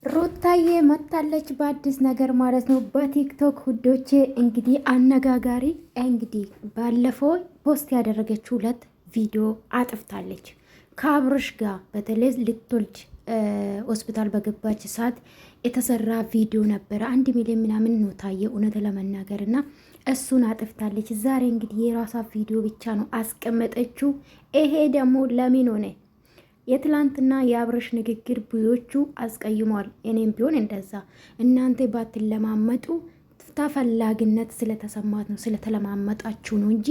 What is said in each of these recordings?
ሩታዬ መታለች በአዲስ ነገር ማለት ነው። በቲክቶክ ሁዶቼ እንግዲህ አነጋጋሪ እንግዲህ ባለፈው ፖስት ያደረገችው ሁለት ቪዲዮ አጥፍታለች ከአብርሽ ጋር በተለይ ልትወልድ ሆስፒታል በገባች ሰዓት የተሰራ ቪዲዮ ነበረ። 1 ሚሊዮን ምናምን ነው ታየ እውነት ለመናገር እና እሱን አጥፍታለች። ዛሬ እንግዲህ የራሷ ቪዲዮ ብቻ ነው አስቀመጠችው። ይሄ ደግሞ ለምን ሆነ? የትላንትና የአብርሽ ንግግር ብዙዎቹ አስቀይሟል። እኔም ቢሆን እንደዛ እናንተ ባትለማመጡ ተፈላጊነት ስለተሰማት ነው ስለተለማመጣችሁ ነው እንጂ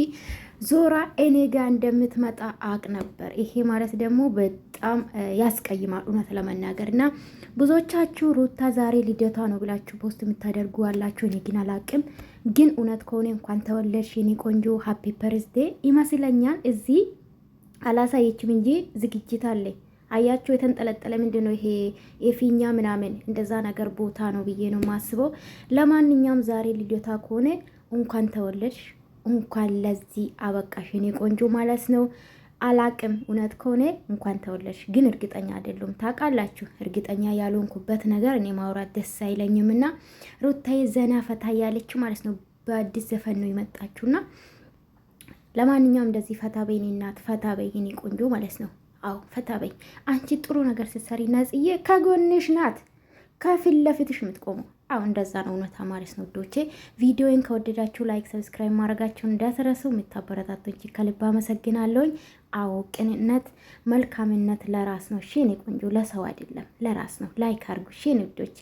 ዞራ እኔ ጋር እንደምትመጣ አቅ ነበር። ይሄ ማለት ደግሞ በጣም ያስቀይማል እውነት ለመናገር እና ብዙዎቻችሁ ሩታ ዛሬ ልደቷ ነው ብላችሁ ፖስት የምታደርጉ ያላችሁ፣ እኔ ግን አላቅም። ግን እውነት ከሆነ እንኳን ተወለድሽ የኔ ቆንጆ ሃፒ በርዝዴ ይመስለኛል። እዚህ አላሳየችም እንጂ ዝግጅት አለ። አያቸው የተንጠለጠለ ምንድን ነው ይሄ የፊኛ ምናምን እንደዛ ነገር ቦታ ነው ብዬ ነው ማስበው። ለማንኛውም ዛሬ ልደታ ከሆነ እንኳን ተወለድሽ፣ እንኳን ለዚህ አበቃሽ የኔ ቆንጆ ማለት ነው። አላቅም እውነት ከሆነ እንኳን ተወለድሽ፣ ግን እርግጠኛ አይደሉም። ታውቃላችሁ፣ እርግጠኛ ያልሆንኩበት ነገር እኔ ማውራት ደስ አይለኝም እና ሩታዬ ዘና ፈታ ያለች ማለት ነው። በአዲስ ዘፈን ነው የመጣችሁና ለማንኛውም እንደዚህ ፈታ በይኔ እናት፣ ፈታ በይኔ ቆንጆ ማለት ነው። አዎ ፈታ በይ። አንቺ ጥሩ ነገር ስትሰሪ ነጽዬ ከጎንሽ ናት፣ ከፊት ለፊትሽ የምትቆመው። አዎ እንደዛ ነው እውነታ ማለት ነው። ዶቼ ቪዲዮን ከወደዳችሁ ላይክ፣ ሰብስክራይብ ማድረጋችሁን እንዳትረሱ። የምታበረታቶች ከልብ አመሰግናለሁኝ። አዎ ቅንነት፣ መልካምነት ለራስ ነው። እሺ የኔ ቆንጆ ለሰው አይደለም ለራስ ነው። ላይክ አድርጉ እሺ የኔ ውዶች።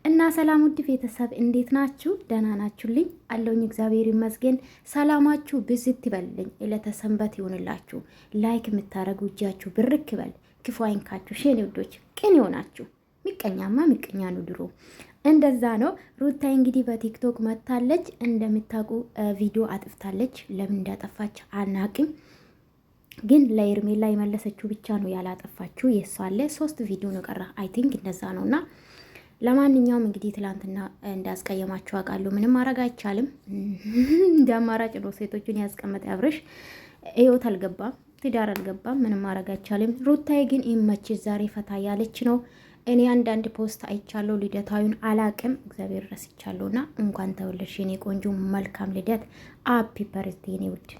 እና ሰላም ውድ ቤተሰብ እንዴት ናችሁ? ደህና ናችሁልኝ? አለውኝ እግዚአብሔር ይመስገን። ሰላማችሁ ብዝት ይበልልኝ። ዕለተ ሰንበት ይሆንላችሁ። ላይክ የምታረጉ እጃችሁ ብርክ ይበል፣ ክፉ አይንካችሁ። እሺ የኔ ውዶች ቅን ይሆናችሁ። ምቀኛማ ምቀኛ ነው ድሮ። እንደዛ ነው። ሩታ እንግዲህ በቲክቶክ መታለች። እንደምታውቁ ቪዲዮ አጥፍታለች። ለምን እንዳጠፋች አናቅም፣ ግን ለኤርሜላ የመለሰችው ብቻ ነው ያላጠፋችው። የሷ አለ 3 ቪዲዮ ነው ቀራ። አይ ቲንክ እንደዛ ነውና ለማንኛውም እንግዲህ ትላንትና እንዳስቀየማችሁ አውቃለሁ። ምንም ማድረግ አይቻልም። እንደ አማራጭ ነው ሴቶቹን ያስቀመጠ አብርሽ። ህይወት አልገባም፣ ትዳር አልገባም። ምንም ማድረግ አይቻልም። ሩታዬ ግን ይመች ዛሬ ፈታ ያለች ነው። እኔ አንዳንድ ፖስት አይቻለሁ። ልደታዊን አላቅም፣ እግዚአብሔር ረስቻለሁና እንኳን ተወለድሽ የኔ ቆንጆ፣ መልካም ልደት፣ ሃፒ በርዝዴ የኔ ውድ።